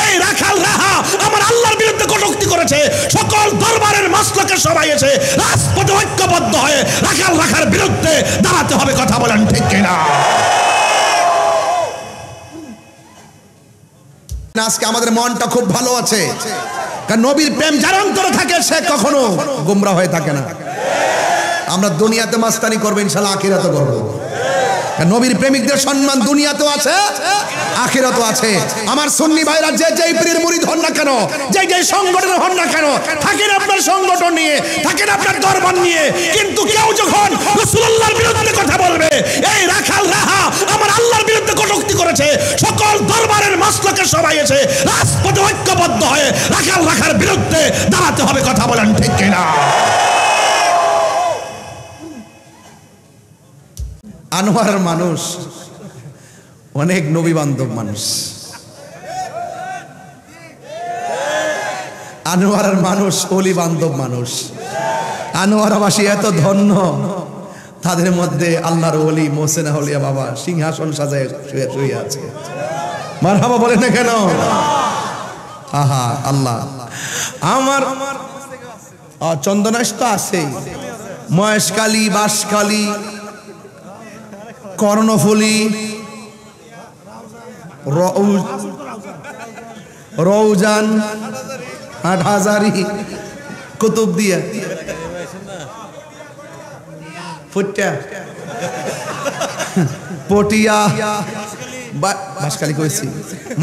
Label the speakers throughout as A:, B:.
A: এই রাখাল রাহা আমার আল্লাহর বিরুদ্ধে কটূক্তি করেছে। সকল দরবারের মাসলকে সবাই এসে রাজপথে ঐক্যবদ্ধ হয়ে রাখাল রাখার বিরুদ্ধে দাঁড়াতে হবে। কথা বলেন ঠিক কিনা?
B: আজকে আমাদের মনটা খুব ভালো আছে, কারণ নবীর প্রেম যার অন্তরে থাকে সে কখনো গোমরা হয়ে থাকে না। আমরা দুনিয়াতে মাস্তানি করবো, ইনশাআল্লাহ আখিরাতে করবো। নবীর প্রেমিকদের সম্মান দুনিয়াতেও আছে, আখিরাতেও আছে। আমার সুন্নি ভাইরা যে যেই পীরের মুরিদ হন না কেন, যে যেই সংগঠনের হন না কেন, থাকেন আপনার সংগঠন নিয়ে, থাকেন আপনার দরবার নিয়ে, কিন্তু কেউ যখন রাসূলুল্লাহর বিরুদ্ধে কথা বলবে, এই রাখাল রাহা আমার আল্লাহর বিরুদ্ধে কটূক্তি করেছে, সকল দরবারের মাসলকে সবাই এসে রাজপথে ঐক্যবদ্ধ হয়ে রাখাল রাখার বিরুদ্ধে দাঁড়াতে হবে। কথা বলেন ঠিক কিনা? আনোয়ারের মানুষ অনেক নবী বান্ধব মানুষ, আনোয়ারের মানুষ অলি বান্ধব মানুষ। আনোয়ারবাসী এত ধন্য, তাদের মধ্যে আল্লাহর ওলি মোহসেন আউলিয়া বাবা সিংহাসন সাজায় শুয়ে আছে। মারহাবা বলেন না কেন? আহা আল্লাহ আমার চন্দনাশ তো আছেই, মহেশকালী, বাঁশকালী, কর্ণফুলী, রৌজান, হাটহাজারি, কুতুবদিয়া, ফুট্টা, পটিয়া, বাঁশকালী কইছি।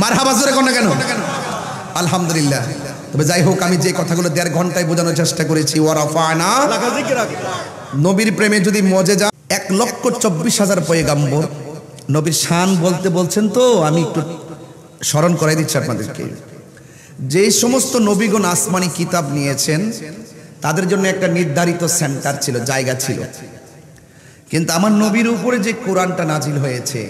B: মারহাবা জোরে কোন না কেন? আলহামদুলিল্লাহ। তবে যাই হোক, আমি যে কথাগুলো 1.5 ঘন্টায় বোঝানোর চেষ্টা করেছি, ওয়ারাফানা নবীর প্রেমে যদি মজে যা 1,24,000 পয়গাম্বর নবীর শান বলতে বলছেন, তো আমি একটু স্মরণ করাই দিচ্ছি আপনাদেরকে। যে সমস্ত নবীগণ আসমানি কিতাব নিয়েছেন তাদের জন্য একটা নির্ধারিত সেন্টার ছিল, জায়গা ছিল। কিন্তু আমার নবীর উপরে যে কোরআনটা নাজিল হয়েছে,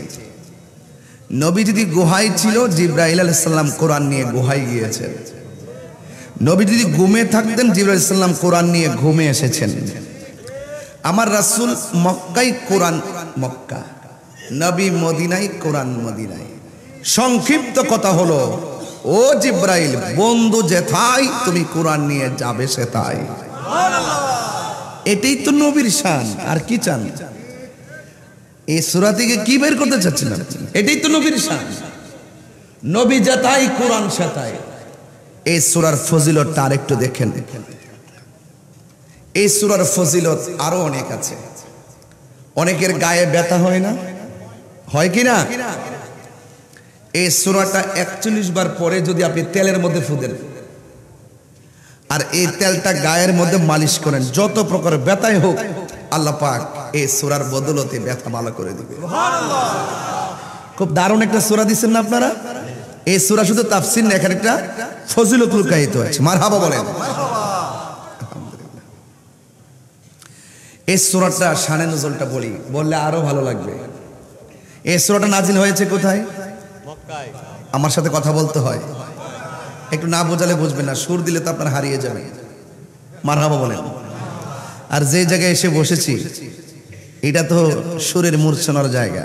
B: নবী যদি গুহায় ছিল, জিবরাইল আলাইহিস সালাম কোরআন নিয়ে গুহায় গিয়েছেন। নবী যদি ঘুমে থাকতেন, জিবরাইল আলাইহিস সালাম কোরআন নিয়ে ঘুমে এসেছেন। আমার রাসূল মক্কায় কোরআন মক্কা, নবী মদিনায় কোরআন মদিনায়। সংক্ষিপ্ত কথা হলো, ও জিবরাইল, বন্ধু যেথায় তুমি কোরআন নিয়ে যাবে সেথায়। এটাই তো নবীর শান, আর কি চান? এই সূরা থেকে কি বের করতে চাচ্ছিলাম? এটাই তো নবীর শান, নবী যেথায় কোরআন সেথায়। এই সূরার ফজিলতটা আরেকটু দেখেন। এই সূরার ফজিলত আরো অনেক আছে। অনেকের গায়ে ব্যথা হয় না, হয় কি না? এই সূরাটা 41 বার পরে যদি আপনি তেলের মধ্যে ফুদেন আর এই তেলটা গায়ের মধ্যে মালিশ করেন, যত প্রকার ব্যথাই হোক আল্লাহ পাক এই সূরার বদলতে ব্যথা ভালো করে দিবে। সুবহানাল্লাহ। খুব দারুণ একটা সূরা দিচ্ছেন না আপনারা? এই সূরা শুধু তাফসীর না, এখানে একটা ফজিলত লুকায়িত আছে। মারহাবা বলেন। এই সূরাটা শানে নজুলটা বললে আরো ভালো লাগবে। এই সূরাটা নাজিল হয়েছে কোথায়? মক্কায়। আমার সাথে কথা বলতে হয়, একটু না বোঝালে বুঝবেন না, সুর দিলে তো আপনার হারিয়ে যাবে। মারহাবা বলেন। আর যে জায়গায় এসে বসেছি এটা তো সুরের মূর্ছনার জায়গা।